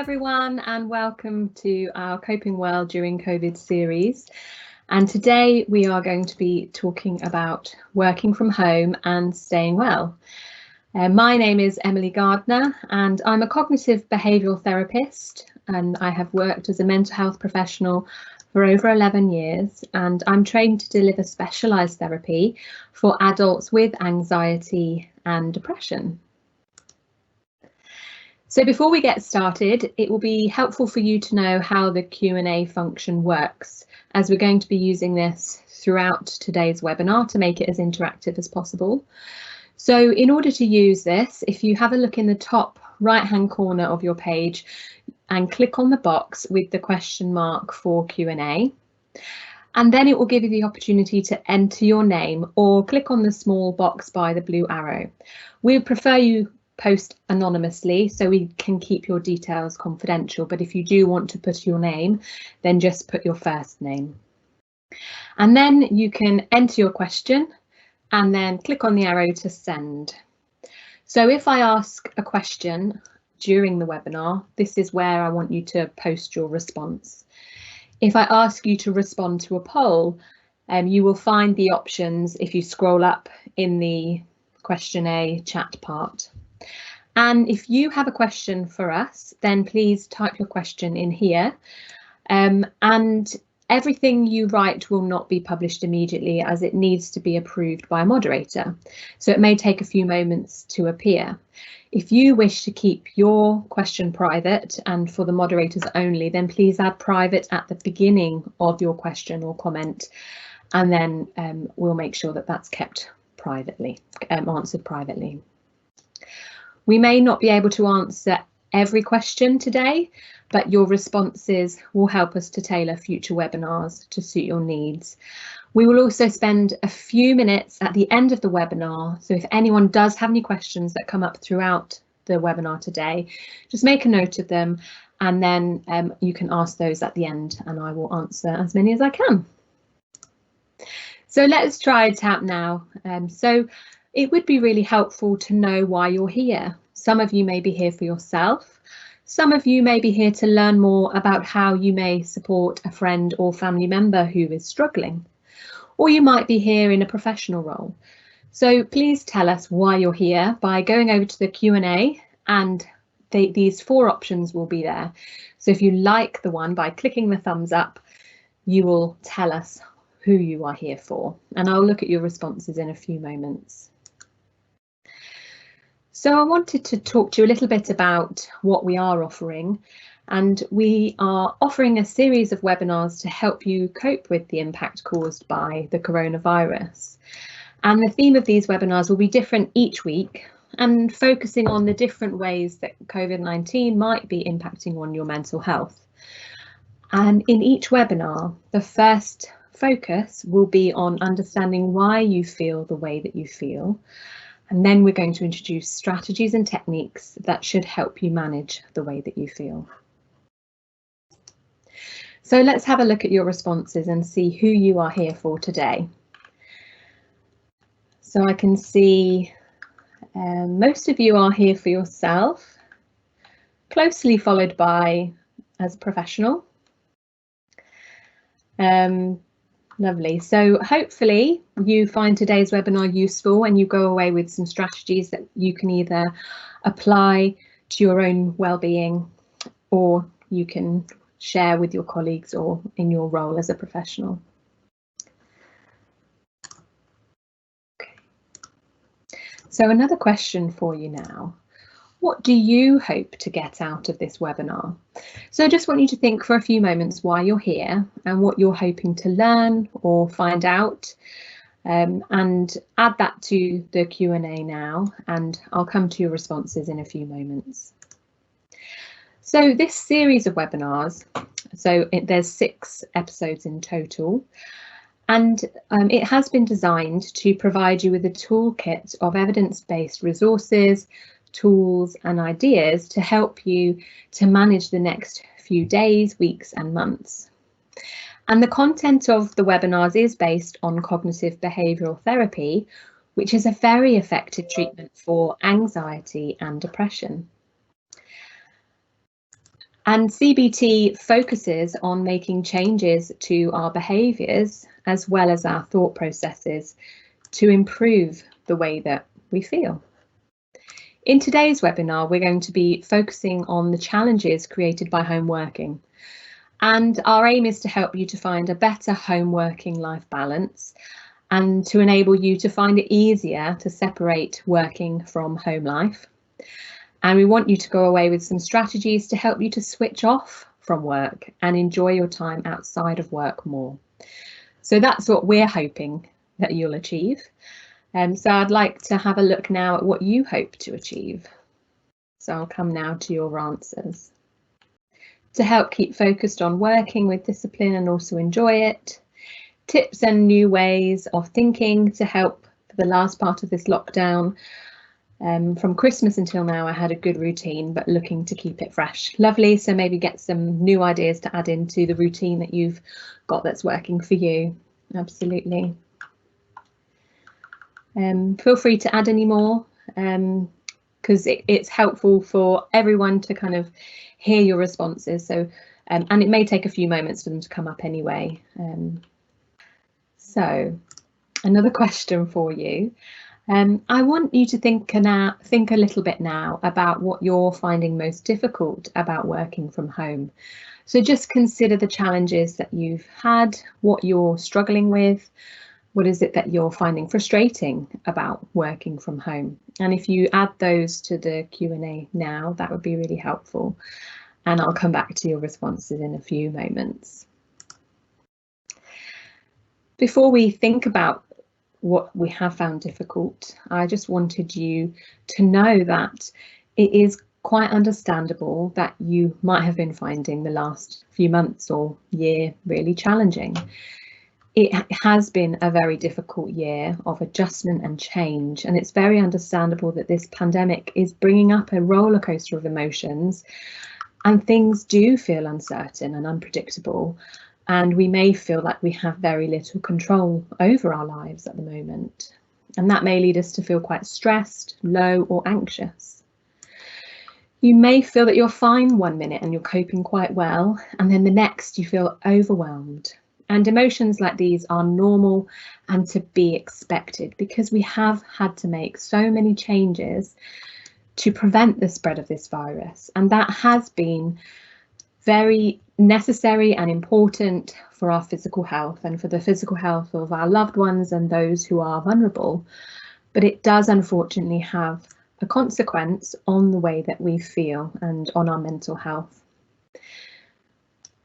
everyone, and welcome to our Coping Well During COVID series. And today we are going to be talking about working from home and staying well. My name is Emily Gardner and I'm a cognitive behavioural therapist, and I have worked as a mental health professional for over 11 years, and I'm trained to deliver specialised therapy for adults with anxiety and depression. So before we get started, it will be helpful for you to know how the Q&A function works, as we're going to be using this throughout today's webinar to make it as interactive as possible. So in order to use this, if you have a look in the top right-hand corner of your page and click on the box with the question mark for Q&A, and then it will give you the opportunity to enter your name or click on the small box by the blue arrow. We would prefer you post anonymously so we can keep your details confidential, but if you do want to put your name, then just put your first name. And then you can enter your question and then click on the arrow to send. So if I ask a question during the webinar, this is where I want you to post your response. If I ask you to respond to a poll, you will find the options if you scroll up in the Q&A chat part. And if you have a question for us, then please type your question in here. And everything you write will not be published immediately, as it needs to be approved by a moderator. So it may take a few moments to appear. If you wish to keep your question private and for the moderators only, then please add private at the beginning of your question or comment, and then we'll make sure that that's kept privately, answered privately. We may not be able to answer every question today, but your responses will help us to tailor future webinars to suit your needs. We will also spend a few minutes at the end of the webinar, so if anyone does have any questions that come up throughout the webinar today, just make a note of them, and then you can ask those at the end and I will answer as many as I can. So let's try it out now. It would be really helpful to know why you're here. Some of you may be here for yourself. Some of you may be here to learn more about how you may support a friend or family member who is struggling. Or you might be here in a professional role. So please tell us why you're here by going over to the Q&A, and these 4 options will be there. So if you like the one, by clicking the thumbs up, you will tell us who you are here for. And I'll look at your responses in a few moments. So I wanted to talk to you a little bit about what we are offering, and we are offering a series of webinars to help you cope with the impact caused by the coronavirus. And the theme of these webinars will be different each week, and focusing on the different ways that COVID-19 might be impacting on your mental health. And in each webinar, the first focus will be on understanding why you feel the way that you feel. And then we're going to introduce strategies and techniques that should help you manage the way that you feel. So let's have a look at your responses and see who you are here for today. So I can see most of you are here for yourself, closely followed by as a professional. Lovely. So hopefully you find today's webinar useful and you go away with some strategies that you can either apply to your own well-being, or you can share with your colleagues or in your role as a professional. Okay. So another question for you now. What do you hope to get out of this webinar? So I just want you to think for a few moments why you're here and what you're hoping to learn or find out, and add that to the Q&A now, and I'll come to your responses in a few moments. So this series of webinars, there's 6 episodes in total, and it has been designed to provide you with a toolkit of evidence-based resources, tools and ideas to help you to manage the next few days, weeks and months. And the content of the webinars is based on cognitive behavioural therapy, which is a very effective treatment for anxiety and depression. And CBT focuses on making changes to our behaviours as well as our thought processes to improve the way that we feel. In today's webinar, we're going to be focusing on the challenges created by home working. And our aim is to help you to find a better home working life balance and to enable you to find it easier to separate working from home life. And we want you to go away with some strategies to help you to switch off from work and enjoy your time outside of work more. So that's what we're hoping that you'll achieve. So I'd like to have a look now at what you hope to achieve. So I'll come now to your answers. To help keep focused on working with discipline and also enjoy it. Tips and new ways of thinking to help for the last part of this lockdown. From Christmas until now, I had a good routine, but looking to keep it fresh. Lovely. So maybe get some new ideas to add into the routine that you've got that's working for you. Absolutely. Feel free to add any more because it's helpful for everyone to kind of hear your responses. So and it may take a few moments for them to come up anyway. So another question for you. I want you to think a little bit now about what you're finding most difficult about working from home. So just consider the challenges that you've had, what you're struggling with, what is it that you're finding frustrating about working from home. And if you add those to the Q&A now, that would be really helpful. And I'll come back to your responses in a few moments. Before we think about what we have found difficult, I just wanted you to know that it is quite understandable that you might have been finding the last few months or year really challenging. It has been a very difficult year of adjustment and change, and it's very understandable that this pandemic is bringing up a roller coaster of emotions, and things do feel uncertain and unpredictable. And we may feel like we have very little control over our lives at the moment. And that may lead us to feel quite stressed, low or anxious. You may feel that you're fine one minute and you're coping quite well, and then the next you feel overwhelmed. And emotions like these are normal and to be expected because we have had to make so many changes to prevent the spread of this virus. And that has been very necessary and important for our physical health and for the physical health of our loved ones and those who are vulnerable. But it does unfortunately have a consequence on the way that we feel and on our mental health.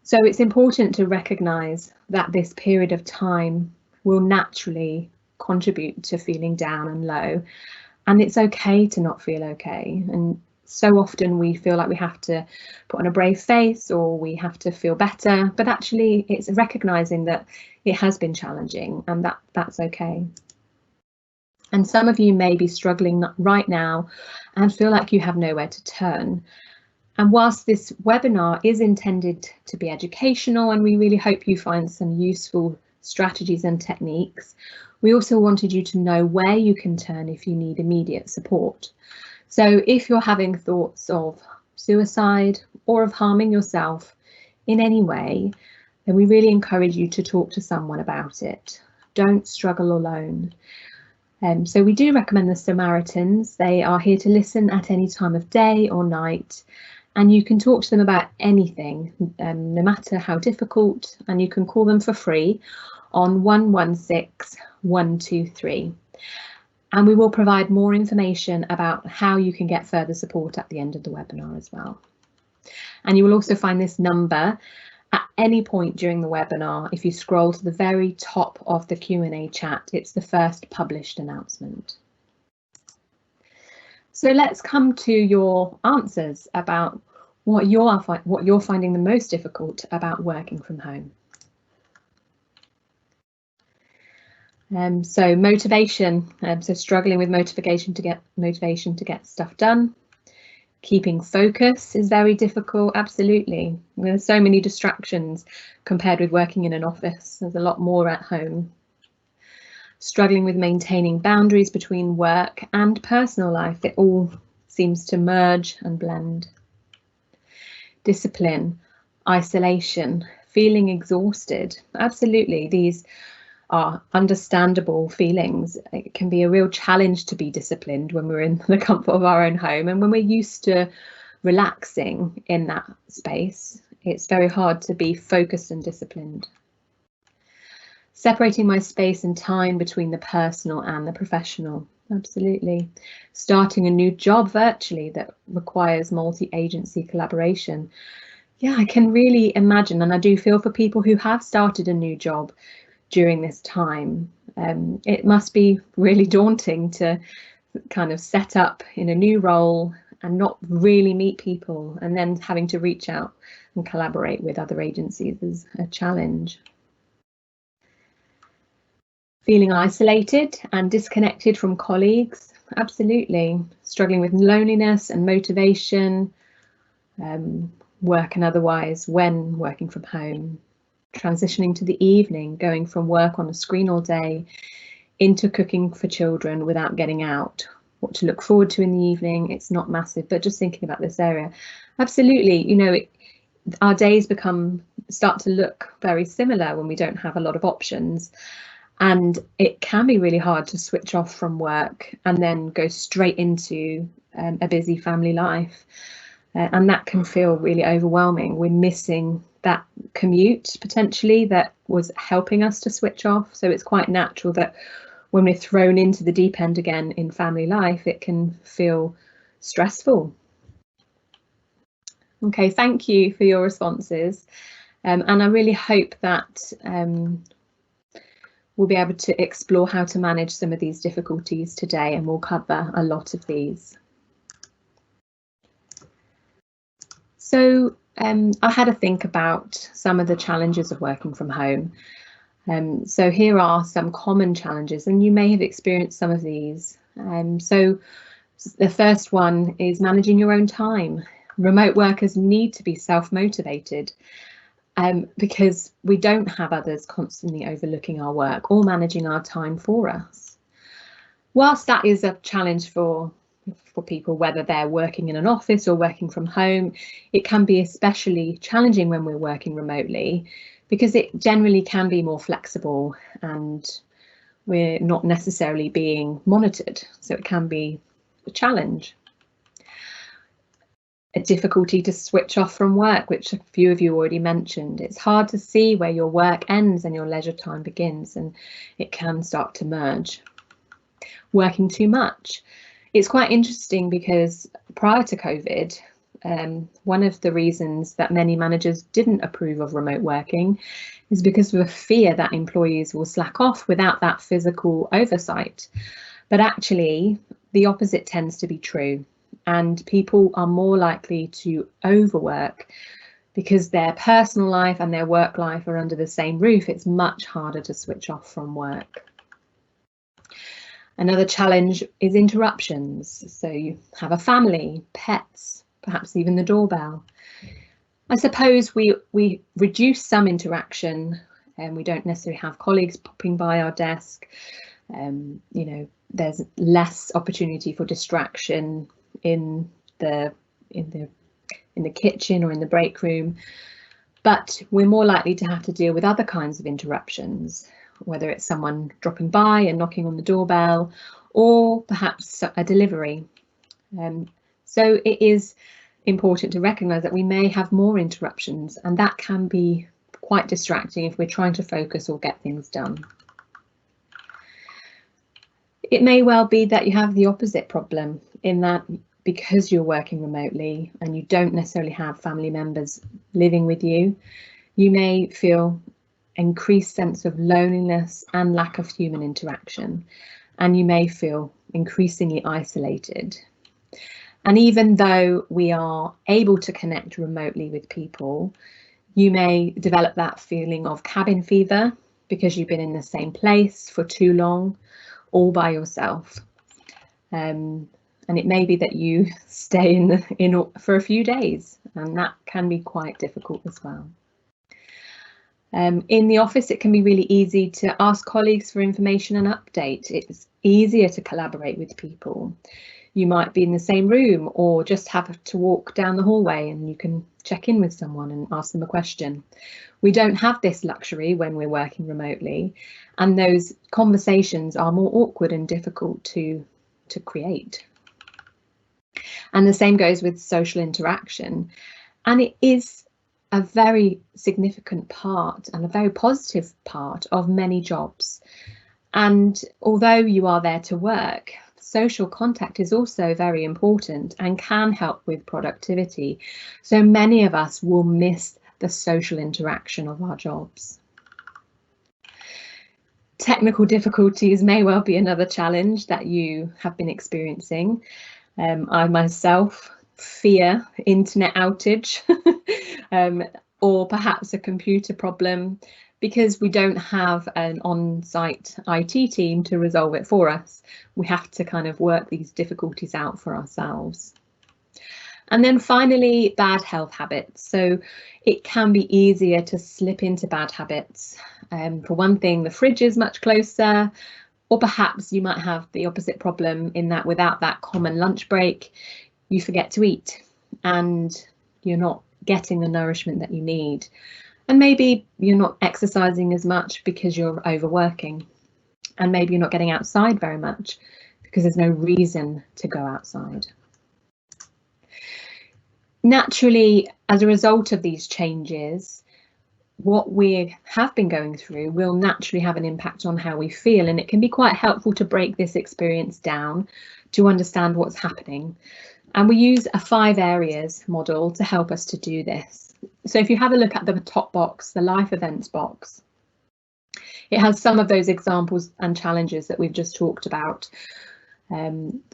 So it's important to recognise that this period of time will naturally contribute to feeling down and low, and it's okay to not feel okay. And so often we feel like we have to put on a brave face or we have to feel better, but actually it's recognising that it has been challenging and that's okay. And some of you may be struggling right now and feel like you have nowhere to turn. And whilst this webinar is intended to be educational and we really hope you find some useful strategies and techniques, we also wanted you to know where you can turn if you need immediate support. So if you're having thoughts of suicide or of harming yourself in any way, then we really encourage you to talk to someone about it. Don't struggle alone. So we do recommend the Samaritans. They are here to listen at any time of day or night, and you can talk to them about anything, no matter how difficult, and you can call them for free on 116 123. And we will provide more information about how you can get further support at the end of the webinar as well. And you will also find this number at any point during the webinar. If you scroll to the very top of the Q&A chat, it's the first published announcement. So let's come to your answers about what you're finding the most difficult about working from home. So motivation, so struggling with motivation to get stuff done. Keeping focus is very difficult, absolutely. There's so many distractions compared with working in an office. There's a lot more at home. Struggling with maintaining boundaries between work and personal life. It all seems to merge and blend. discipline, isolation, feeling exhausted. Absolutely, these are understandable feelings. It can be a real challenge to be disciplined when we're in the comfort of our own home, and when we're used to relaxing in that space, it's very hard to be focused and disciplined. Separating my space and time between the personal and the professional. Absolutely. Starting a new job virtually that requires multi-agency collaboration. Yeah, I can really imagine, and I do feel for people who have started a new job during this time. It must be really daunting to kind of set up in a new role and not really meet people, and then having to reach out and collaborate with other agencies is a challenge. Feeling isolated and disconnected from colleagues. Absolutely. Struggling with loneliness and motivation, work and otherwise, when working from home. Transitioning to the evening, going from work on a screen all day into cooking for children without getting out. What to look forward to in the evening, it's not massive, but just thinking about this area. Absolutely, you know, our days start to look very similar when we don't have a lot of options. And it can be really hard to switch off from work and then go straight into a busy family life. And that can feel really overwhelming. We're missing that commute potentially that was helping us to switch off. So it's quite natural that when we're thrown into the deep end again in family life, it can feel stressful. Okay, thank you for your responses. And I really hope that we'll be able to explore how to manage some of these difficulties today, and we'll cover a lot of these. So I had a think about some of the challenges of working from home. So here are some common challenges, and you may have experienced some of these. So the first one is managing your own time. Remote workers need to be self-motivated because we don't have others constantly overlooking our work or managing our time for us. Whilst that is a challenge for people, whether they're working in an office or working from home, it can be especially challenging when we're working remotely because it generally can be more flexible and we're not necessarily being monitored. So it can be a challenge. A difficulty to switch off from work, which a few of you already mentioned. It's hard to see where your work ends and your leisure time begins, and it can start to merge. Working too much. It's quite interesting because prior to COVID, one of the reasons that many managers didn't approve of remote working is because of a fear that employees will slack off without that physical oversight. But actually, the opposite tends to be true. And people are more likely to overwork because their personal life and their work life are under the same roof. It's much harder to switch off from work. Another challenge is interruptions. So you have a family, pets, perhaps even the doorbell. I suppose we reduce some interaction and we don't necessarily have colleagues popping by our desk. You know, there's less opportunity for distraction in the kitchen or in the break room, but we're more likely to have to deal with other kinds of interruptions, whether it's someone dropping by and knocking on the doorbell or perhaps a delivery. So it is important to recognise that we may have more interruptions, and that can be quite distracting if we're trying to focus or get things done. It may well be that you have the opposite problem, in that because you're working remotely and you don't necessarily have family members living with you, you may feel increased sense of loneliness and lack of human interaction, and you may feel increasingly isolated. And even though we are able to connect remotely with people, you may develop that feeling of cabin fever because you've been in the same place for too long, all by yourself. And it may be that you stay in for a few days, and that can be quite difficult as well. In the office, it can be really easy to ask colleagues for information and update. It's easier to collaborate with people. You might be in the same room or just have to walk down the hallway and you can check in with someone and ask them a question. We don't have this luxury when we're working remotely, and those conversations are more awkward and difficult to create. And the same goes with social interaction. And it is a very significant part and a very positive part of many jobs. And although you are there to work, social contact is also very important and can help with productivity. So many of us will miss the social interaction of our jobs. Technical difficulties may well be another challenge that you have been experiencing. I myself fear internet outage or perhaps a computer problem, because we don't have an on-site IT team to resolve it for us. We have to kind of work these difficulties out for ourselves. And then finally, bad health habits. So it can be easier to slip into bad habits. For one thing, the fridge is much closer, or perhaps you might have the opposite problem in that without that common lunch break, you forget to eat and you're not getting the nourishment that you need. And maybe you're not exercising as much because you're overworking. And maybe you're not getting outside very much because there's no reason to go outside. Naturally, as a result of these changes, what we have been going through will naturally have an impact on how we feel, and it can be quite helpful to break this experience down to understand what's happening. And we use a 5 areas model to help us to do this. So if you have a look at the top box, the life events box, it has some of those examples and challenges that we've just talked about.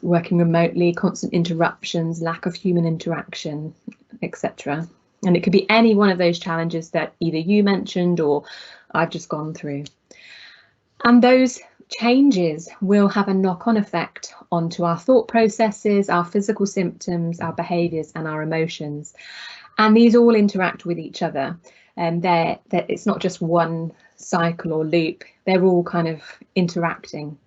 Working remotely, constant interruptions, lack of human interaction, etc. And it could be any one of those challenges that either you mentioned or I've just gone through. And those changes will have a knock-on effect onto our thought processes, our physical symptoms, our behaviours and our emotions. And these all interact with each other. And it's not just one cycle or loop, they're all kind of interacting.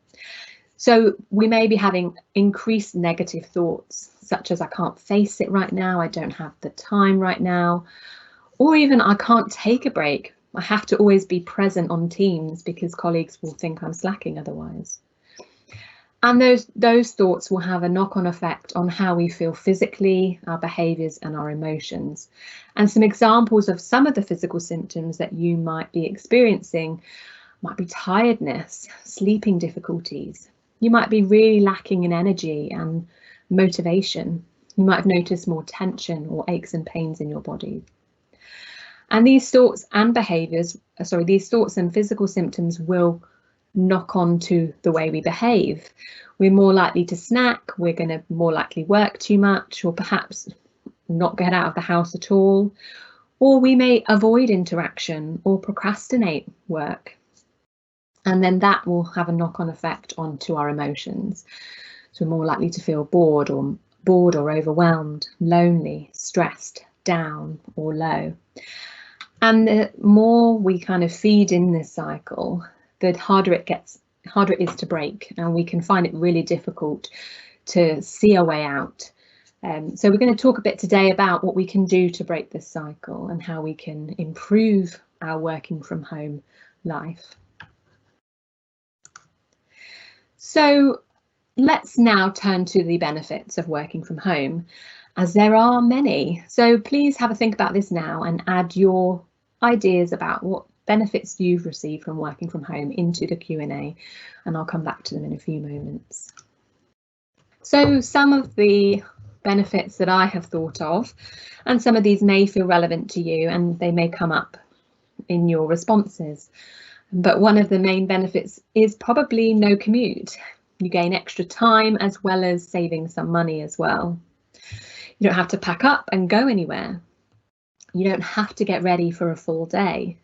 So we may be having increased negative thoughts, such as I can't face it right now, I don't have the time right now, or even I can't take a break. I have to always be present on Teams because colleagues will think I'm slacking otherwise. And those thoughts will have a knock-on effect on how we feel physically, our behaviours and our emotions. And some examples of some of the physical symptoms that you might be experiencing might be tiredness, sleeping difficulties. You might be really lacking in energy and motivation. You might have noticed more tension or aches and pains in your body. And these thoughts and physical symptoms will knock on to the way we behave. We're more likely to snack, we're going to more likely work too much, or perhaps not get out of the house at all. Or we may avoid interaction or procrastinate work. And then that will have a knock-on effect onto our emotions. So we're more likely to feel bored or overwhelmed, lonely, stressed, down or low. And the more we kind of feed in this cycle, the harder it is to break, and we can find it really difficult to see our way out. So we're going to talk a bit today about what we can do to break this cycle and how we can improve our working from home life. So let's now turn to the benefits of working from home, as there are many. So please have a think about this now and add your ideas about what benefits you've received from working from home into the Q&A, and I'll come back to them in a few moments. So some of the benefits that I have thought of, and some of these may feel relevant to you and they may come up in your responses. But one of the main benefits is probably no commute. You gain extra time as well as saving some money as well. You don't have to pack up and go anywhere. You don't have to get ready for a full day.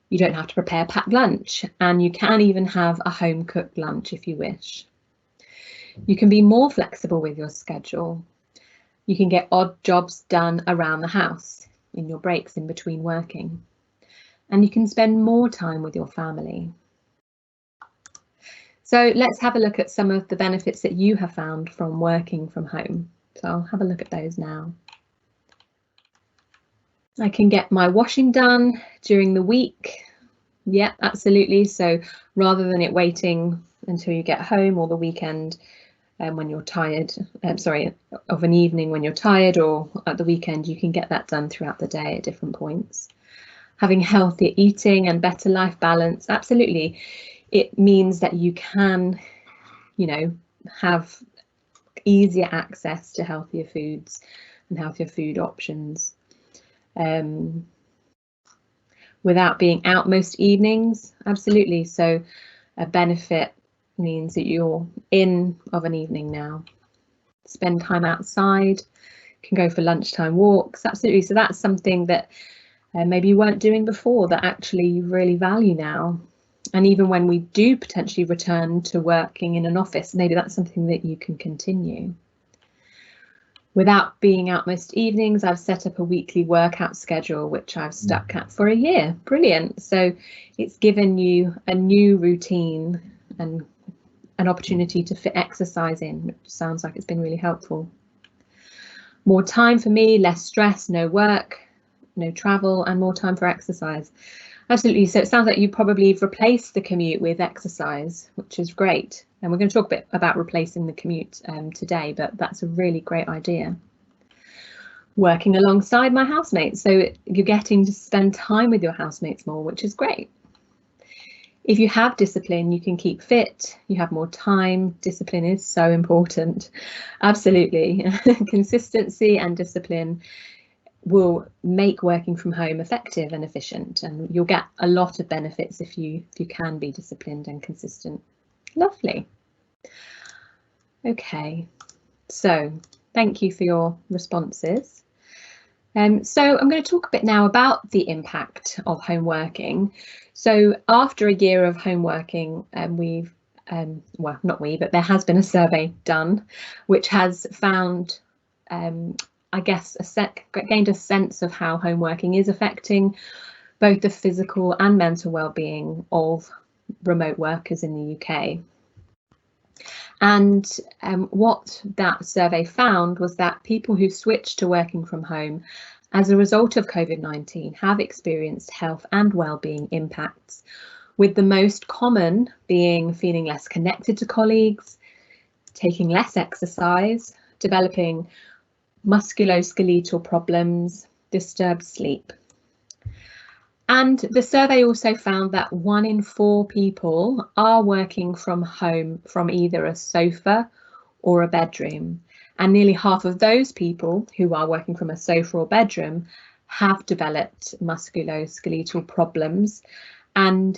You don't have to prepare packed lunch, and you can even have a home cooked lunch if you wish. You can be more flexible with your schedule. You can get odd jobs done around the house in your breaks in between working. And you can spend more time with your family. So let's have a look at some of the benefits that you have found from working from home. So I'll have a look at those now. I can get my washing done during the week. Yeah, absolutely. So rather than it waiting until you get home or the weekend when you're tired, of an evening when you're tired, or at the weekend, you can get that done throughout the day at different points. Having healthier eating and better life balance, absolutely. It means that you can, have easier access to healthier foods and healthier food options. Without being out most evenings, absolutely. So a benefit means that you're in of an evening now. Spend time outside, can go for lunchtime walks, absolutely. So that's something that maybe you weren't doing before that actually you really value now. And even when we do potentially return to working in an office, maybe that's something that you can continue. Without being out most evenings, I've set up a weekly workout schedule, which I've stuck at for a year. Brilliant. So it's given you a new routine and an opportunity to fit exercise in, which sounds like it's been really helpful. More time for me, less stress, no work, no travel, and more time for exercise. Absolutely. So it sounds like you probably replaced the commute with exercise, which is great. And we're going to talk a bit about replacing the commute today, but that's a really great idea. Working alongside my housemates. So you're getting to spend time with your housemates more, which is great. If you have discipline, you can keep fit, you have more time. Discipline is so important. Absolutely. Consistency and discipline will make working from home effective and efficient, and you'll get a lot of benefits if you can be disciplined and consistent. Lovely. Okay, so thank you for your responses. So I'm going to talk a bit now about the impact of home working. So after a year of home working, we've well, not we, but there has been a survey done which has found I guess gained a sense of how home working is affecting both the physical and mental well-being of remote workers in the UK. And what that survey found was that people who switched to working from home as a result of COVID-19 have experienced health and well-being impacts, with the most common being feeling less connected to colleagues, taking less exercise, developing musculoskeletal problems, disturbed sleep. And the survey also found that 1 in 4 people are working from home from either a sofa or a bedroom. And nearly half of those people who are working from a sofa or bedroom have developed musculoskeletal problems. And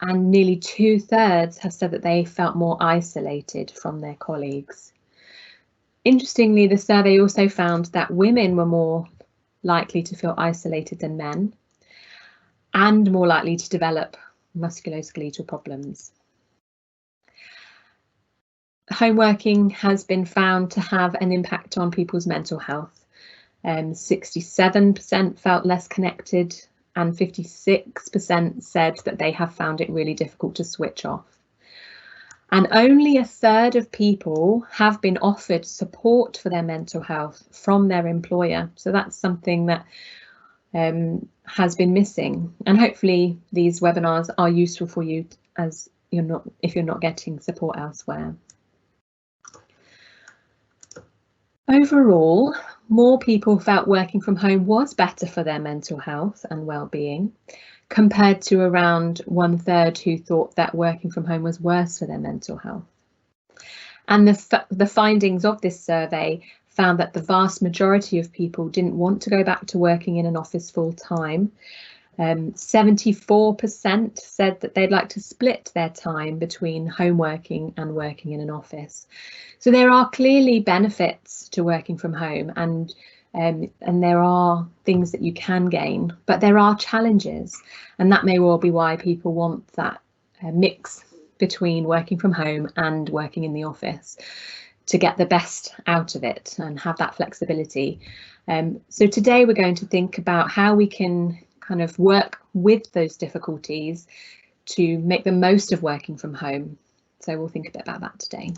nearly 2/3 have said that they felt more isolated from their colleagues. Interestingly, the survey also found that women were more likely to feel isolated than men and more likely to develop musculoskeletal problems. Home working has been found to have an impact on people's mental health. 67% felt less connected and 56% said that they have found it really difficult to switch off. And only 1/3 of people have been offered support for their mental health from their employer. So that's something that has been missing. And hopefully these webinars are useful for you as if you're not getting support elsewhere. Overall, more people felt working from home was better for their mental health and well-being, compared to around 1/3 who thought that working from home was worse for their mental health. And the findings of this survey found that the vast majority of people didn't want to go back to working in an office full time. 74% said that they'd like to split their time between home working and working in an office. So there are clearly benefits to working from home, and there are things that you can gain, but there are challenges, and that may well be why people want that mix between working from home and working in the office to get the best out of it and have that flexibility. So today we're going to think about how we can kind of work with those difficulties to make the most of working from home. So we'll think a bit about that today.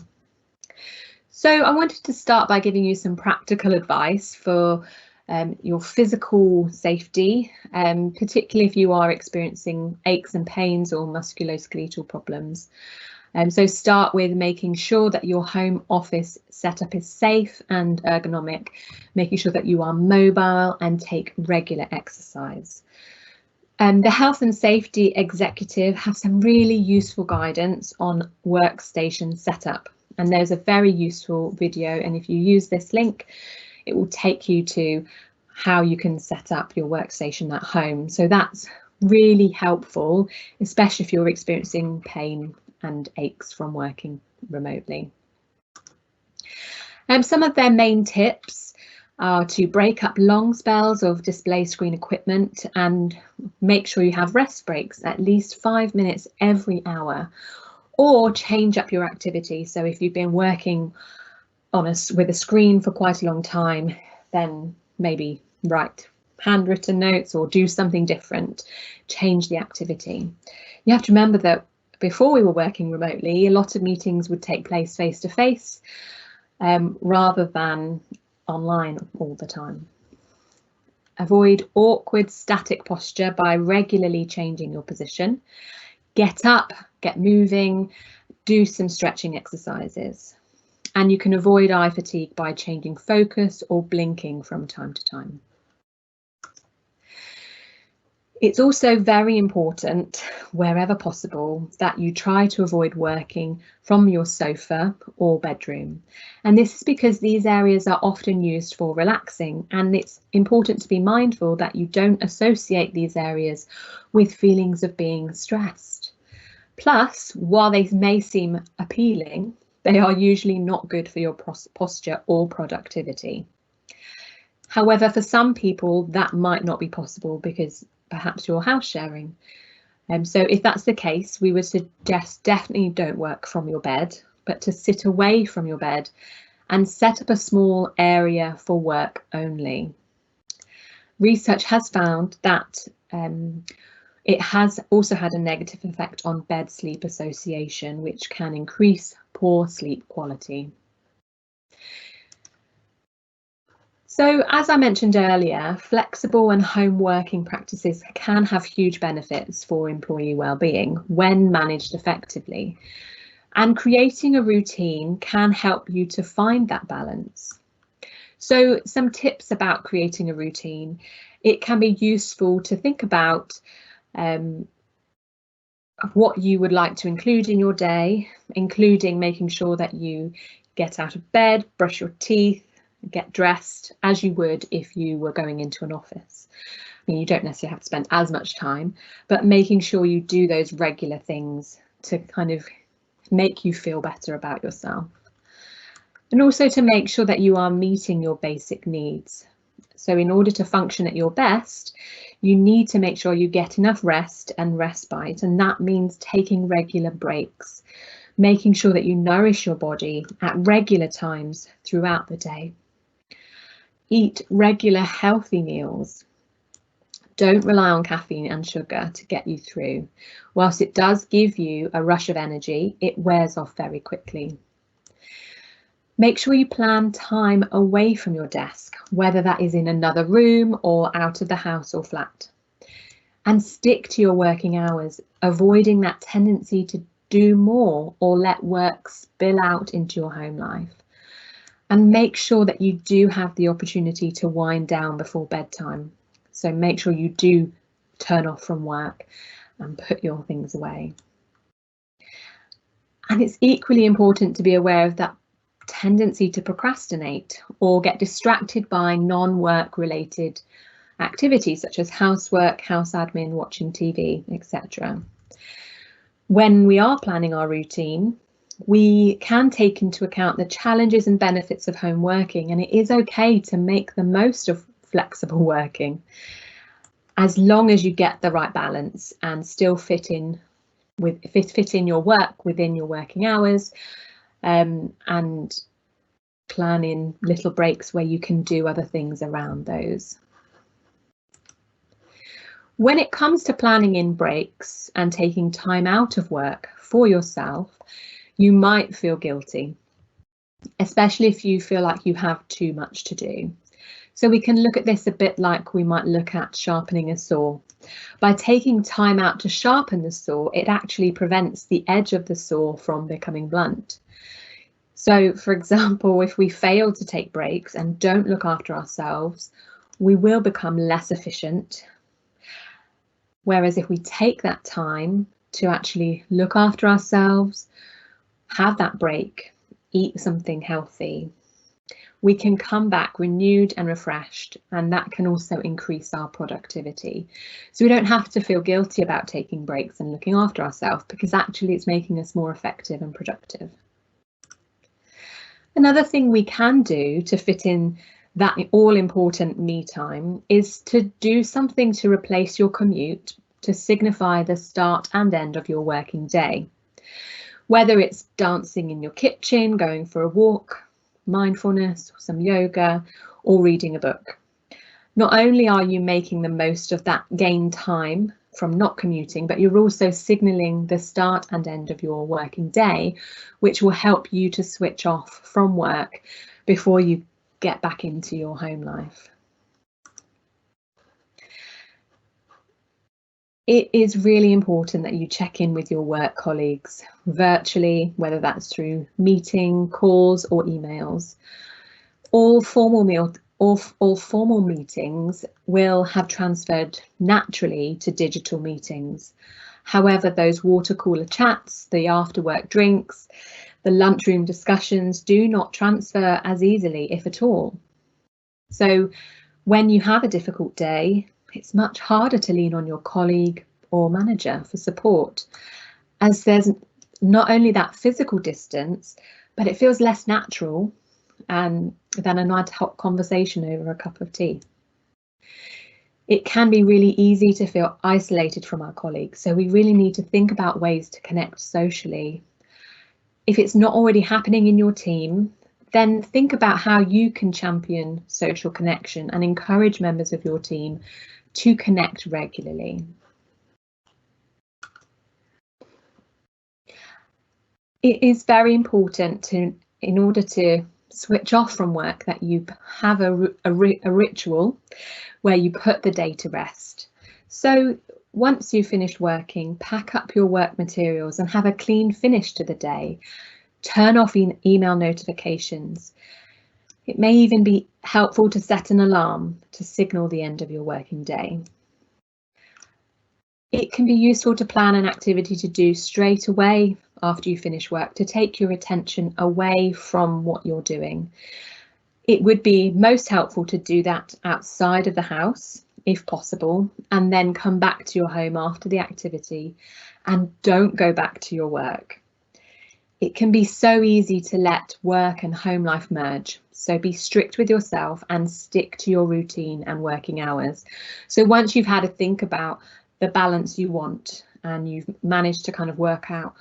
So I wanted to start by giving you some practical advice for your physical safety, particularly if you are experiencing aches and pains or musculoskeletal problems. So start with making sure that your home office setup is safe and ergonomic, making sure that you are mobile and take regular exercise. The Health and Safety Executive has some really useful guidance on workstation setup, and there's a very useful video, and if you use this link, it will take you to how you can set up your workstation at home. So that's really helpful, especially if you're experiencing pain and aches from working remotely. Some of their main tips are to break up long spells of display screen equipment and make sure you have rest breaks, at least 5 minutes every hour, or change up your activity. So if you've been working with a screen for quite a long time, then maybe write handwritten notes or do something different, change the activity. You have to remember that before we were working remotely, a lot of meetings would take place face to face rather than online all the time. Avoid awkward static posture by regularly changing your position. Get up, get moving, do some stretching exercises. And you can avoid eye fatigue by changing focus or blinking from time to time. It's also very important, wherever possible, that you try to avoid working from your sofa or bedroom. And this is because these areas are often used for relaxing, and it's important to be mindful that you don't associate these areas with feelings of being stressed. Plus, while they may seem appealing, they are usually not good for your posture or productivity. However, for some people that might not be possible because perhaps you're house sharing. So if that's the case, we would suggest definitely don't work from your bed, but to sit away from your bed and set up a small area for work only. Research has found that it has also had a negative effect on bed sleep association, which can increase poor sleep quality. So, as I mentioned earlier, flexible and home working practices can have huge benefits for employee well-being when managed effectively. And creating a routine can help you to find that balance. So, some tips about creating a routine. It can be useful to think about what you would like to include in your day, including making sure that you get out of bed, brush your teeth, get dressed as you would if you were going into an office. I mean, you don't necessarily have to spend as much time, but making sure you do those regular things to kind of make you feel better about yourself. And also to make sure that you are meeting your basic needs. So in order to function at your best, you need to make sure you get enough rest and respite, and that means taking regular breaks, making sure that you nourish your body at regular times throughout the day. Eat regular healthy meals. Don't rely on caffeine and sugar to get you through. Whilst it does give you a rush of energy, it wears off very quickly. Make sure you plan time away from your desk, whether that is in another room or out of the house or flat. And stick to your working hours, avoiding that tendency to do more or let work spill out into your home life. And make sure that you do have the opportunity to wind down before bedtime. So make sure you do turn off from work and put your things away. And it's equally important to be aware of that tendency to procrastinate or get distracted by non-work related activities such as housework, house admin, watching TV, etc. When we are planning our routine, we can take into account the challenges and benefits of home working, and it is okay to make the most of flexible working as long as you get the right balance and still fit in your work within your working hours, and plan in little breaks where you can do other things around those. When it comes to planning in breaks and taking time out of work for yourself, you might feel guilty, especially if you feel like you have too much to do. So we can look at this a bit like we might look at sharpening a saw. By taking time out to sharpen the saw, it actually prevents the edge of the saw from becoming blunt. So, for example, if we fail to take breaks and don't look after ourselves, we will become less efficient. Whereas if we take that time to actually look after ourselves, have that break, eat something healthy, we can come back renewed and refreshed, and that can also increase our productivity. So we don't have to feel guilty about taking breaks and looking after ourselves, because actually it's making us more effective and productive. Another thing we can do to fit in that all-important me time is to do something to replace your commute to signify the start and end of your working day. Whether it's dancing in your kitchen, going for a walk, mindfulness, some yoga, or reading a book. Not only are you making the most of that gained time from not commuting, but you're also signalling the start and end of your working day, which will help you to switch off from work before you get back into your home life. It is really important that you check in with your work colleagues virtually, whether that's through meeting, calls, or emails. All formal meetings will have transferred naturally to digital meetings. However, those water cooler chats, the after work drinks, the lunchroom discussions do not transfer as easily, if at all. So when you have a difficult day, it's much harder to lean on your colleague or manager for support, as there's not only that physical distance, but it feels less natural than an ad hoc conversation over a cup of tea. It can be really easy to feel isolated from our colleagues, so we really need to think about ways to connect socially. If it's not already happening in your team, then think about how you can champion social connection and encourage members of your team to connect regularly. It is very important in order to switch off from work, that you have a ritual where you put the day to rest. So once you've finished working, pack up your work materials and have a clean finish to the day. Turn off email notifications. It may even be helpful to set an alarm to signal the end of your working day. It can be useful to plan an activity to do straight away after you finish work to take your attention away from what you're doing. It would be most helpful to do that outside of the house, if possible, and then come back to your home after the activity, and don't go back to your work. It can be so easy to let work and home life merge, so be strict with yourself and stick to your routine and working hours. So once you've had a think about the balance you want and you've managed to kind of work out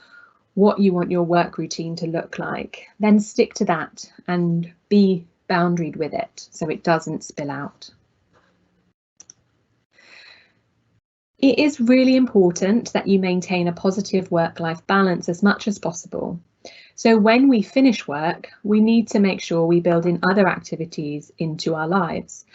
what you want your work routine to look like, then stick to that and be boundaried with it so it doesn't spill out. It is really important that you maintain a positive work-life balance as much as possible. So when we finish work, we need to make sure we build in other activities into our lives.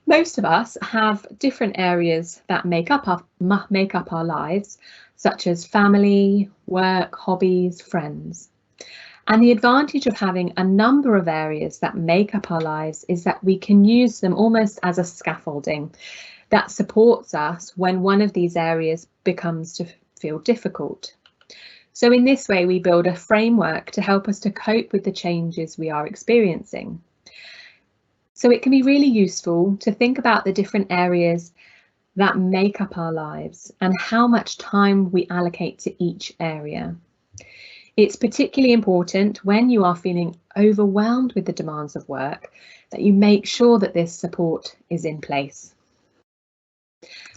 Most of us have different areas that make up our lives, such as family, work, hobbies, friends. And the advantage of having a number of areas that make up our lives is that we can use them almost as a scaffolding that supports us when one of these areas becomes to feel difficult. So in this way, we build a framework to help us to cope with the changes we are experiencing. So it can be really useful to think about the different areas that make up our lives and how much time we allocate to each area. It's particularly important when you are feeling overwhelmed with the demands of work that you make sure that this support is in place.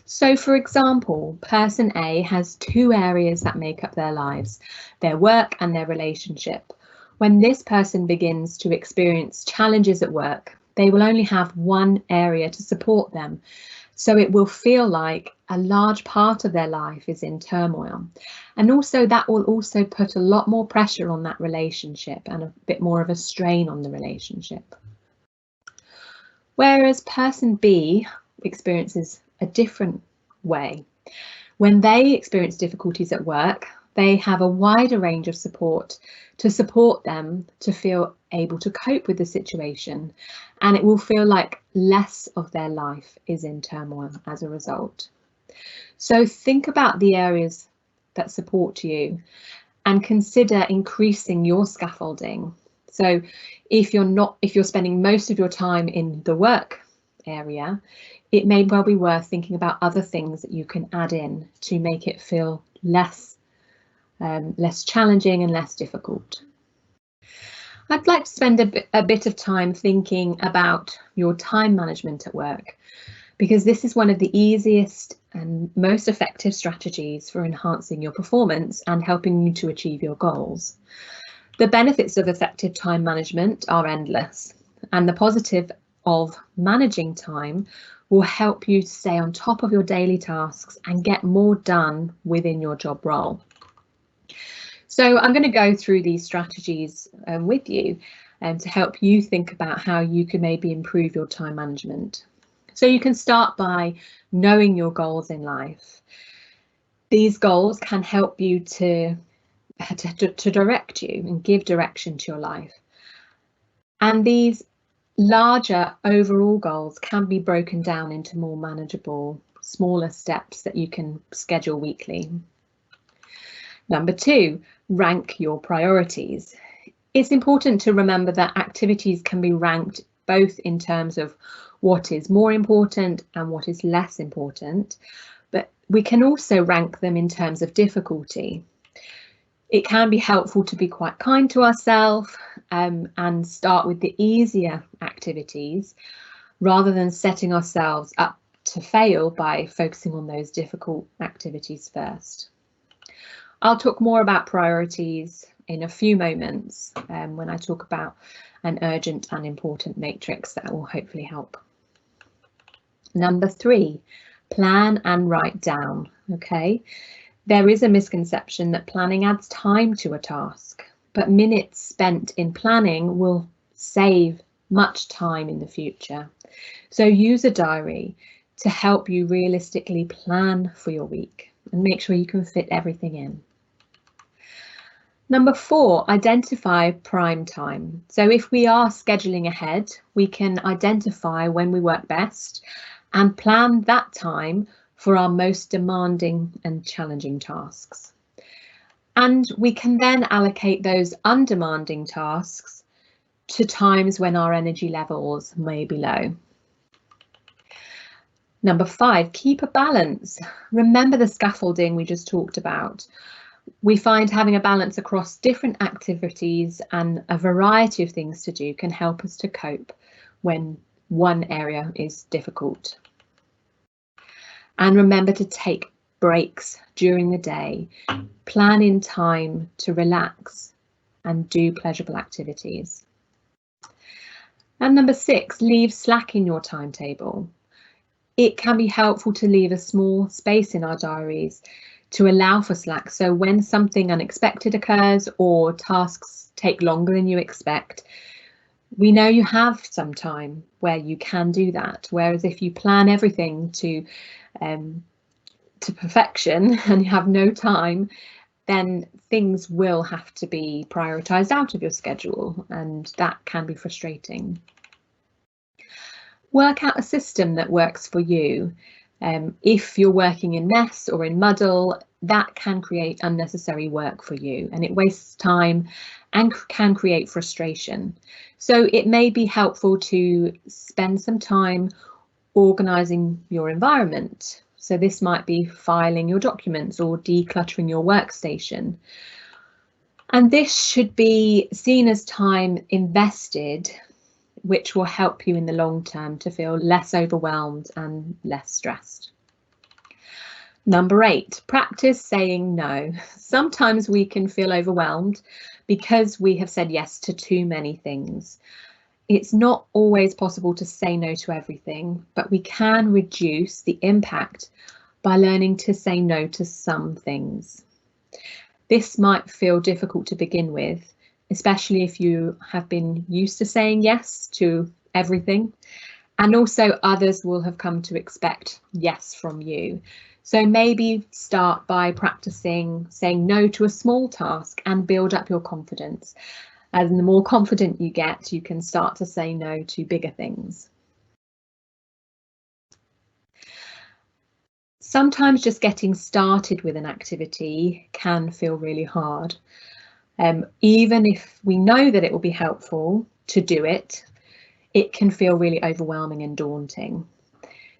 So, for example, person A has two areas that make up their lives, their work and their relationship. When this person begins to experience challenges at work, they will only have one area to support them. So it will feel like a large part of their life is in turmoil. And also that will also put a lot more pressure on that relationship and a bit more of a strain on the relationship. Whereas person B experiences a different way. When they experience difficulties at work, they have a wider range of support to support them to feel able to cope with the situation, and it will feel like less of their life is in turmoil as a result. So think about the areas that support you and consider increasing your scaffolding. So if you're spending most of your time in the work area, it may well be worth thinking about other things that you can add in to make it feel less challenging and less difficult. I'd like to spend a bit of time thinking about your time management at work, because this is one of the easiest and most effective strategies for enhancing your performance and helping you to achieve your goals. The benefits of effective time management are endless, and the positive of managing time will help you to stay on top of your daily tasks and get more done within your job role. So I'm going to go through these strategies with you to help you think about how you can maybe improve your time management. So you can start by knowing your goals in life. These goals can help you to direct you and give direction to your life. And these larger overall goals can be broken down into more manageable, smaller steps that you can schedule weekly. Number 2, rank your priorities. It's important to remember that activities can be ranked both in terms of what is more important and what is less important, but we can also rank them in terms of difficulty. It can be helpful to be quite kind to ourselves and start with the easier activities rather than setting ourselves up to fail by focusing on those difficult activities first. I'll talk more about priorities in a few moments when I talk about an urgent and important matrix that will hopefully help. Number 3, plan and write down. Okay, there is a misconception that planning adds time to a task, but minutes spent in planning will save much time in the future. So use a diary to help you realistically plan for your week and make sure you can fit everything in. Number 4, identify prime time. So if we are scheduling ahead, we can identify when we work best and plan that time for our most demanding and challenging tasks. And we can then allocate those undemanding tasks to times when our energy levels may be low. Number 5, keep a balance. Remember the scaffolding we just talked about. We find having a balance across different activities and a variety of things to do can help us to cope when one area is difficult. And remember to take breaks during the day, plan in time to relax and do pleasurable activities. And number 6, leave slack in your timetable. It can be helpful to leave a small space in our diaries to allow for slack. So when something unexpected occurs or tasks take longer than you expect, we know you have some time where you can do that. Whereas if you plan everything to perfection and you have no time, then things will have to be prioritised out of your schedule, and that can be frustrating. Work out a system that works for you. If you're working in mess or in muddle, that can create unnecessary work for you and it wastes time and can create frustration. So it may be helpful to spend some time organising your environment. So this might be filing your documents or decluttering your workstation. And this should be seen as time invested, which will help you in the long term to feel less overwhelmed and less stressed. Number 8, practice saying no. Sometimes we can feel overwhelmed because we have said yes to too many things. It's not always possible to say no to everything, but we can reduce the impact by learning to say no to some things. This might feel difficult to begin with, especially if you have been used to saying yes to everything. And also others will have come to expect yes from you. So maybe start by practicing saying no to a small task and build up your confidence. And the more confident you get, you can start to say no to bigger things. Sometimes just getting started with an activity can feel really hard. Even if we know that it will be helpful to do it, it can feel really overwhelming and daunting.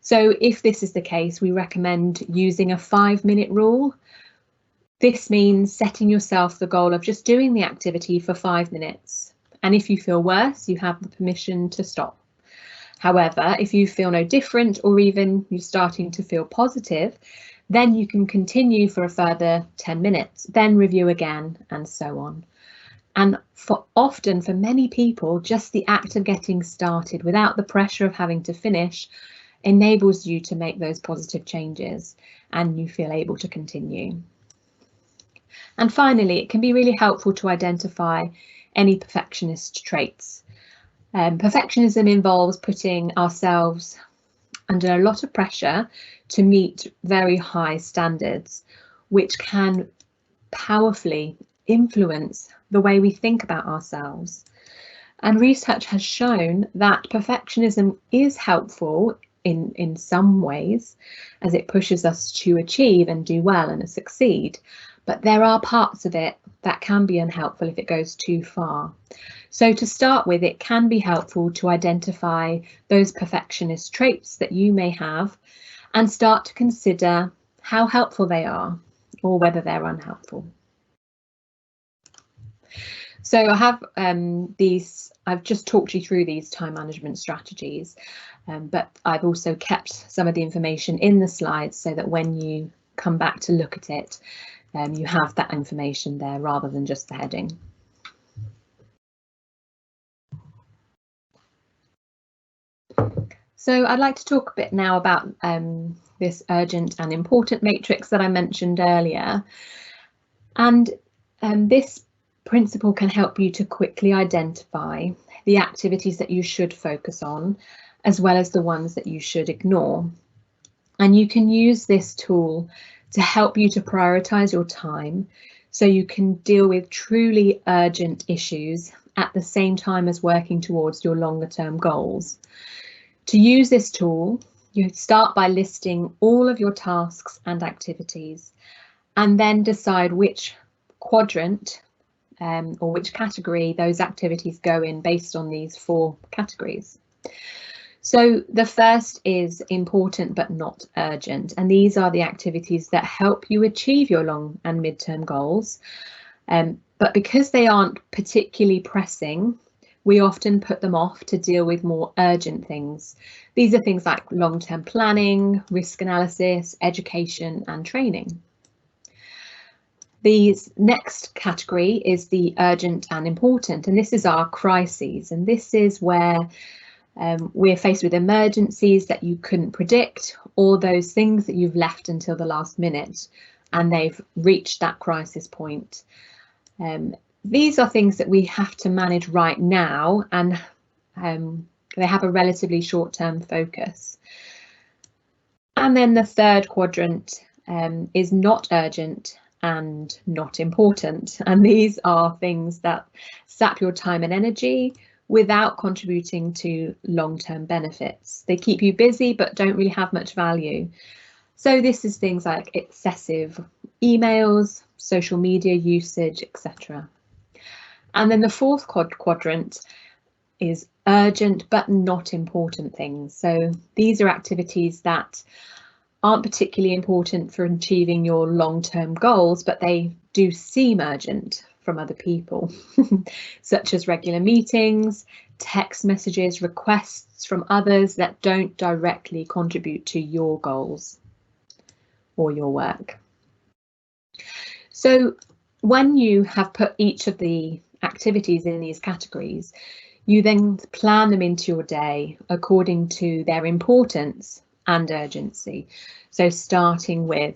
So if this is the case, we recommend using a 5-minute rule. This means setting yourself the goal of just doing the activity for 5 minutes. And if you feel worse, you have the permission to stop. However, if you feel no different, or even you're starting to feel positive, then you can continue for a further 10 minutes, then review again, and so on. And often for many people, just the act of getting started without the pressure of having to finish enables you to make those positive changes and you feel able to continue. And finally, it can be really helpful to identify any perfectionist traits. Perfectionism involves putting ourselves under a lot of pressure to meet very high standards, which can powerfully influence the way we think about ourselves. And research has shown that perfectionism is helpful in some ways, as it pushes us to achieve and do well and succeed. But there are parts of it that can be unhelpful if it goes too far. So to start with, it can be helpful to identify those perfectionist traits that you may have and start to consider how helpful they are or whether they're unhelpful. So I have I've just talked you through these time management strategies, but I've also kept some of the information in the slides so that when you come back to look at it, you have that information there rather than just the heading. So I'd like to talk a bit now about this urgent and important matrix that I mentioned earlier. And this principle can help you to quickly identify the activities that you should focus on, as well as the ones that you should ignore. And you can use this tool to help you to prioritise your time so you can deal with truly urgent issues at the same time as working towards your longer term goals. To use this tool, you start by listing all of your tasks and activities and then decide which quadrant or which category those activities go in based on these 4 categories. So the first is important but not urgent, and these are the activities that help you achieve your long and mid-term goals. But because they aren't particularly pressing, we often put them off to deal with more urgent things. These are things like long-term planning, risk analysis, education and training. The next category is the urgent and important, and this is our crises, and this is where we're faced with emergencies that you couldn't predict, or those things that you've left until the last minute and they've reached that crisis point. These are things that we have to manage right now, and they have a relatively short-term focus. And then the third quadrant is not urgent and not important, and these are things that sap your time and energy without contributing to long-term benefits. They keep you busy but don't really have much value. So this is things like excessive emails, social media usage, etc. And then the fourth quadrant is urgent but not important things. So these are activities that aren't particularly important for achieving your long-term goals, but they do seem urgent from other people, such as regular meetings, text messages, requests from others that don't directly contribute to your goals or your work. So when you have put each of the activities in these categories, you then plan them into your day according to their importance and urgency. So starting with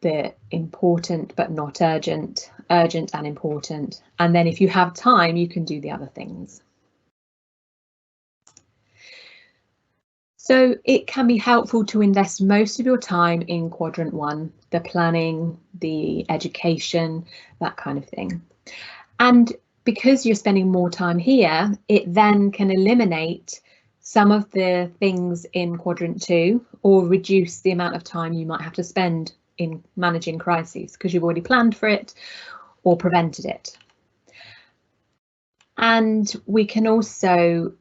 the important but not urgent, urgent and important, and then if you have time you can do the other things. So it can be helpful to invest most of your time in quadrant 1, the planning, the education, that kind of thing. And because you're spending more time here, it then can eliminate some of the things in quadrant 2 or reduce the amount of time you might have to spend in managing crises because you've already planned for it or prevented it. And we can also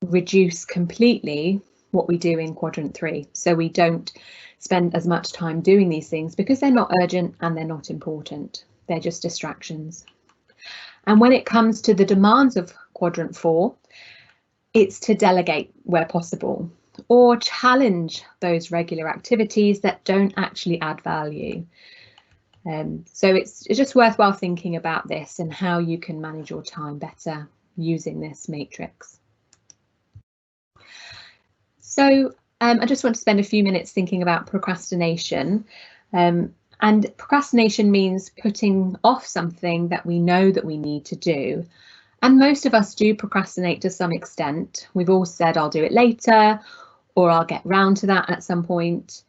reduce completely what we do in quadrant 3. So we don't spend as much time doing these things because they're not urgent and they're not important. They're just distractions. And when it comes to the demands of quadrant 4, it's to delegate where possible or challenge those regular activities that don't actually add value. So it's just worthwhile thinking about this and how you can manage your time better using this matrix. So I just want to spend a few minutes thinking about procrastination. And procrastination means putting off something that we know that we need to do. And most of us do procrastinate to some extent. We've all said, I'll do it later, or I'll get round to that at some point.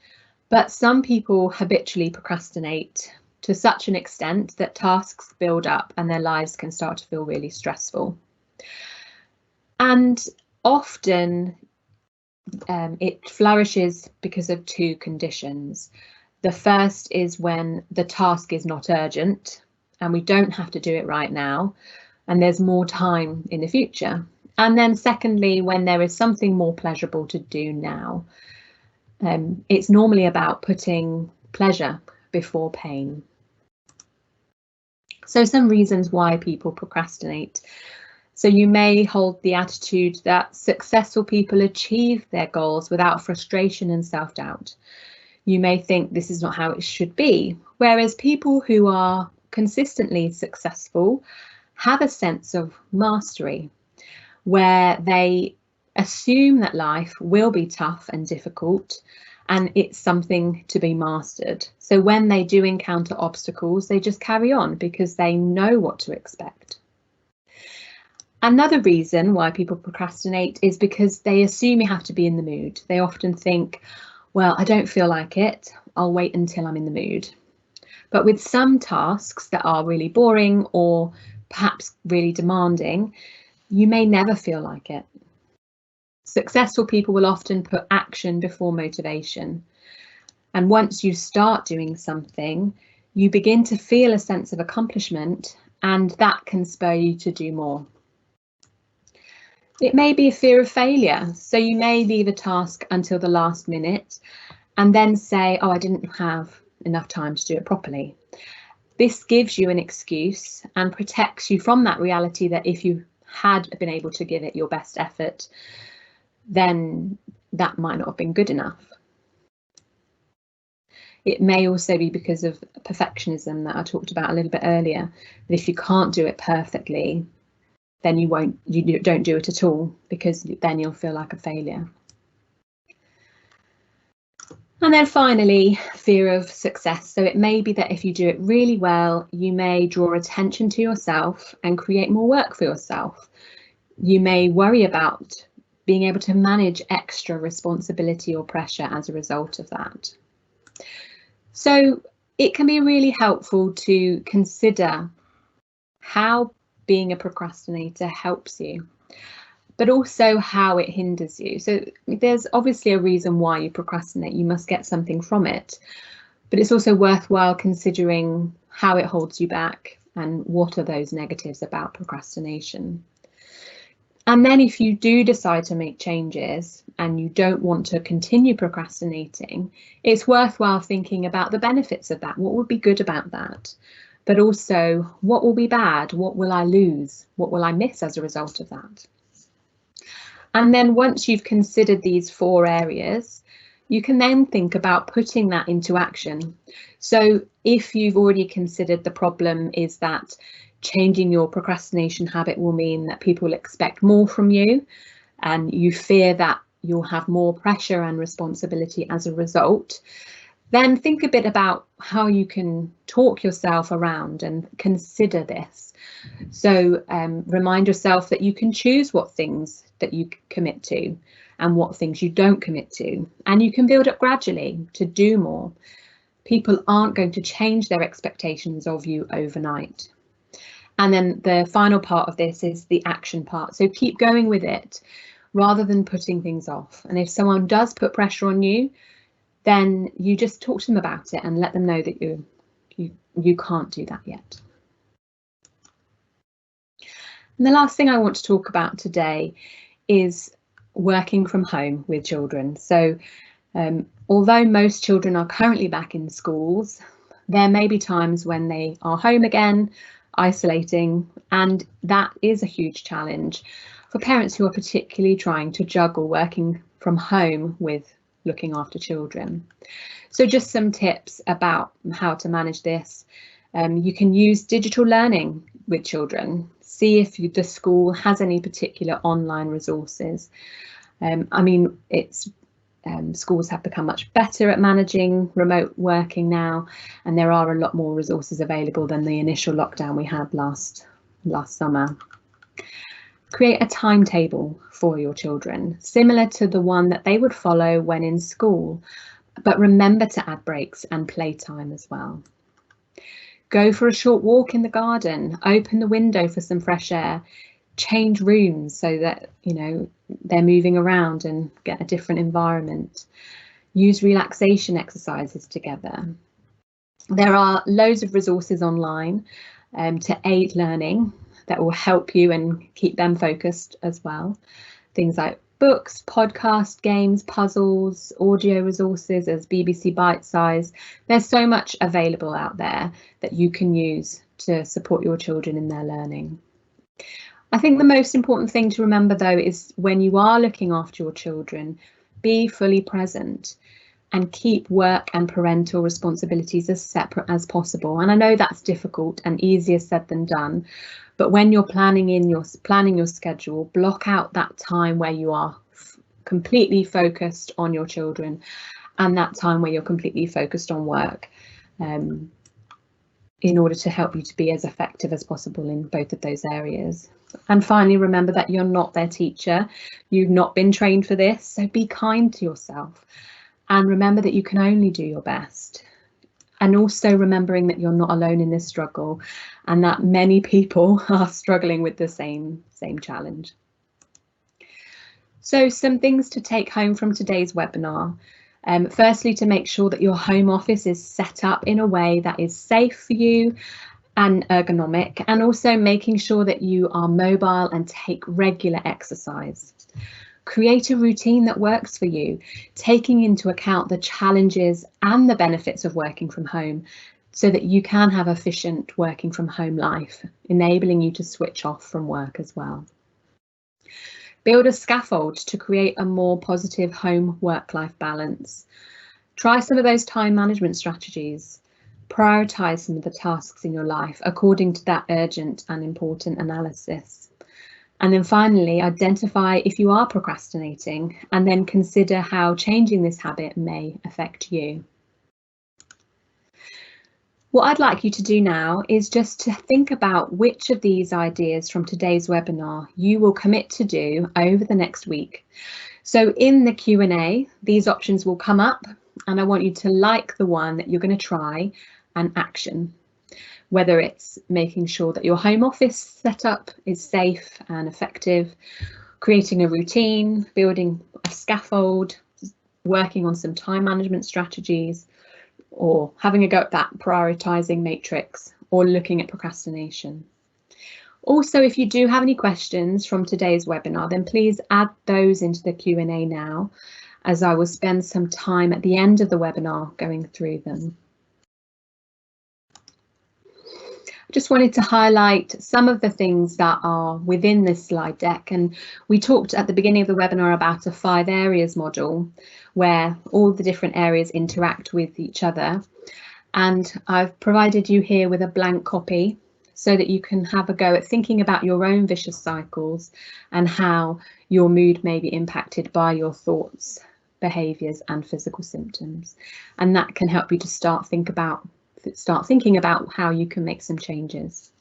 But some people habitually procrastinate to such an extent that tasks build up and their lives can start to feel really stressful. And often it flourishes because of 2 conditions. The first is when the task is not urgent and we don't have to do it right now and there's more time in the future. And then secondly, when there is something more pleasurable to do now. It's normally about putting pleasure before pain. So some reasons why people procrastinate. So you may hold the attitude that successful people achieve their goals without frustration and self-doubt. You may think this is not how it should be, whereas people who are consistently successful have a sense of mastery, where they assume that life will be tough and difficult and it's something to be mastered. So when they do encounter obstacles, they just carry on because they know what to expect. Another reason why people procrastinate is because they assume you have to be in the mood. They often think, well, I don't feel like it, I'll wait until I'm in the mood. But with some tasks that are really boring or perhaps really demanding, you may never feel like it. Successful people will often put action before motivation. And once you start doing something, you begin to feel a sense of accomplishment, and that can spur you to do more. It may be a fear of failure, so you may leave a task until the last minute and then say, oh, I didn't have enough time to do it properly. This gives you an excuse and protects you from that reality that if you had been able to give it your best effort, then that might not have been good enough. It may also be because of perfectionism that I talked about a little bit earlier, that if you can't do it perfectly, then you don't do it at all, because then you'll feel like a failure. And then finally, fear of success. So it may be that if you do it really well, you may draw attention to yourself and create more work for yourself. You may worry about being able to manage extra responsibility or pressure as a result of that. So it can be really helpful to consider how being a procrastinator helps you, but also how it hinders you. So there's obviously a reason why you procrastinate. You must get something from it, but it's also worthwhile considering how it holds you back and what are those negatives about procrastination. And then if you do decide to make changes and you don't want to continue procrastinating, it's worthwhile thinking about the benefits of that. What would be good about that? But also, what will be bad? What will I lose? What will I miss as a result of that? And then once you've considered these 4 areas, you can then think about putting that into action. So if you've already considered the problem is that changing your procrastination habit will mean that people expect more from you, and you fear that you'll have more pressure and responsibility as a result, Then think a bit about how you can talk yourself around and consider this. So remind yourself that you can choose what things that you commit to and what things you don't commit to, and you can build up gradually to do more. People aren't going to change their expectations of you overnight. And then the final part of this is the action part. So keep going with it rather than putting things off. And if someone does put pressure on you, then you just talk to them about it and let them know that you can't do that yet. And the last thing I want to talk about today is working from home with children. So although most children are currently back in schools, there may be times when they are home again, isolating, and that is a huge challenge for parents who are particularly trying to juggle working from home with looking after children. So just some tips about how to manage this. You can use digital learning with children. See if the school has any particular online resources. Schools have become much better at managing remote working now, and there are a lot more resources available than the initial lockdown we had last summer. Create a timetable for your children, similar to the one that they would follow when in school, but remember to add breaks and playtime as well. Go for a short walk in the garden, open the window for some fresh air, change rooms so that they're moving around and get a different environment. Use relaxation exercises together. There are loads of resources online to aid learning that will help you and keep them focused as well. Things like books, podcasts, games, puzzles, audio resources as BBC Bite Size. There's so much available out there that you can use to support your children in their learning. I think the most important thing to remember, though, is when you are looking after your children, be fully present and keep work and parental responsibilities as separate as possible. And I know that's difficult and easier said than done, but when you're planning your schedule, block out that time where you are completely focused on your children and that time where you're completely focused on work, in order to help you to be as effective as possible in both of those areas. And finally, remember that you're not their teacher. You've not been trained for this, so be kind to yourself. And remember that you can only do your best. And also remembering that you're not alone in this struggle and that many people are struggling with the same challenge. So some things to take home from today's webinar. Firstly, to make sure that your home office is set up in a way that is safe for you and ergonomic, and also making sure that you are mobile and take regular exercise. Create a routine that works for you, taking into account the challenges and the benefits of working from home so that you can have efficient working from home life, enabling you to switch off from work as well. Build a scaffold to create a more positive home work-life balance. Try some of those time management strategies. Prioritise some of the tasks in your life according to that urgent and important analysis. And then finally, identify if you are procrastinating and then consider how changing this habit may affect you. What I'd like you to do now is just to think about which of these ideas from today's webinar you will commit to do over the next week. So in the Q&A, these options will come up and I want you to like the one that you're going to try and action. Whether it's making sure that your home office setup is safe and effective, creating a routine, building a scaffold, working on some time management strategies, or having a go at that prioritising matrix, or looking at procrastination. Also, if you do have any questions from today's webinar, then please add those into the Q&A now, as I will spend some time at the end of the webinar going through them. Just wanted to highlight some of the things that are within this slide deck, and we talked at the beginning of the webinar about a 5 areas model where all the different areas interact with each other, and I've provided you here with a blank copy so that you can have a go at thinking about your own vicious cycles and how your mood may be impacted by your thoughts, behaviours and physical symptoms, and that can help you to start thinking about how you can make some changes.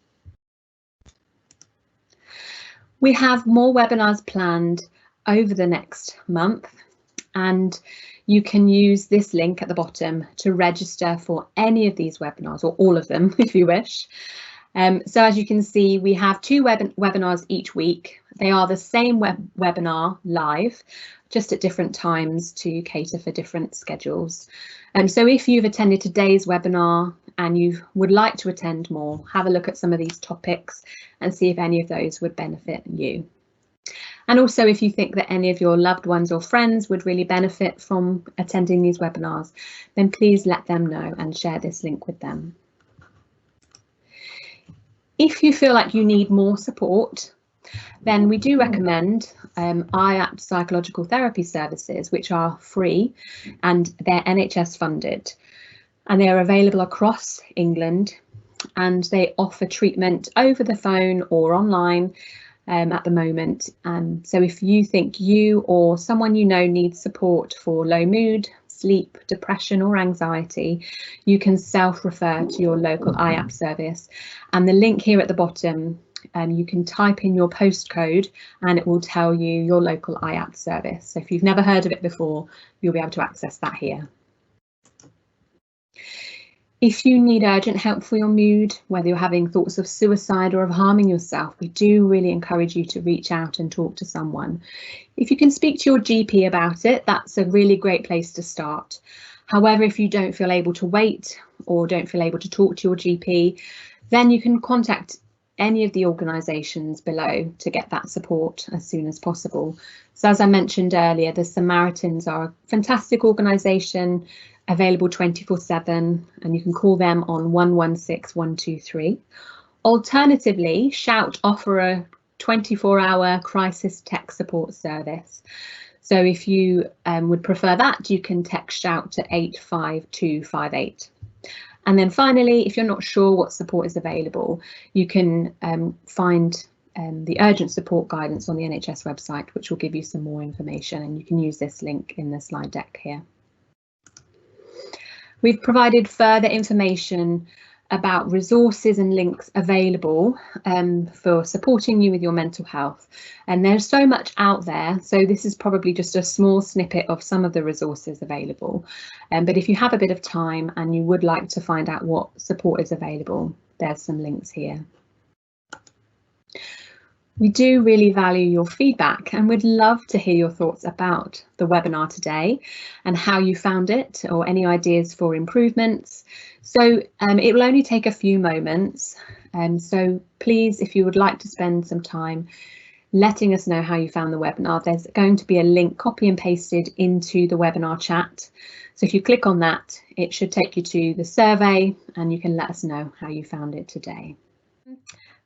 We have more webinars planned over the next month, and you can use this link at the bottom to register for any of these webinars, or all of them if you wish. So as you can see, we have 2 webinars each week. They are the same webinar live, just at different times to cater for different schedules. So if you've attended today's webinar and you would like to attend more, have a look at some of these topics and see if any of those would benefit you. And also, if you think that any of your loved ones or friends would really benefit from attending these webinars, then please let them know and share this link with them. If you feel like you need more support, then we do recommend IAPT psychological therapy services, which are free and they're NHS funded, and they are available across England, and they offer treatment over the phone or online at the moment. So if you think you or someone you know needs support for low mood, sleep, depression or anxiety, you can self-refer to your local IAPT service, and the link here at the bottom, you can type in your postcode and it will tell you your local IAPT service. So if you've never heard of it before, you'll be able to access that here. If you need urgent help for your mood, whether you're having thoughts of suicide or of harming yourself, we do really encourage you to reach out and talk to someone. If you can speak to your GP about it, that's a really great place to start. However, if you don't feel able to wait or don't feel able to talk to your GP, then you can contact any of the organisations below to get that support as soon as possible. So as I mentioned earlier, the Samaritans are a fantastic organisation, available 24/7, and you can call them on 116 123. Alternatively, Shout offer a 24-hour crisis tech support service. So if you would prefer that, you can text Shout to 85258. And then finally, if you're not sure what support is available, you can find the urgent support guidance on the NHS website, which will give you some more information, and you can use this link in the slide deck here. We've provided further information about resources and links available for supporting you with your mental health, and there's so much out there, so this is probably just a small snippet of some of the resources available, but if you have a bit of time and you would like to find out what support is available, there's some links here. We do really value your feedback and would love to hear your thoughts about the webinar today and how you found it, or any ideas for improvements. So it will only take a few moments, so please, if you would like to spend some time letting us know how you found the webinar, there's going to be a link copy and pasted into the webinar chat. So if you click on that, it should take you to the survey and you can let us know how you found it today.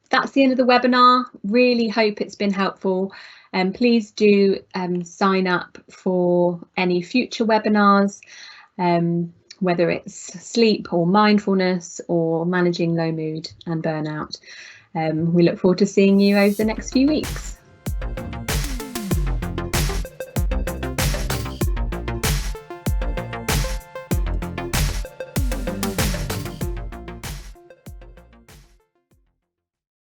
That's the end of the webinar. Really hope it's been helpful, and please do sign up for any future webinars, whether it's sleep or mindfulness or managing low mood and burnout. We look forward to seeing you over the next few weeks.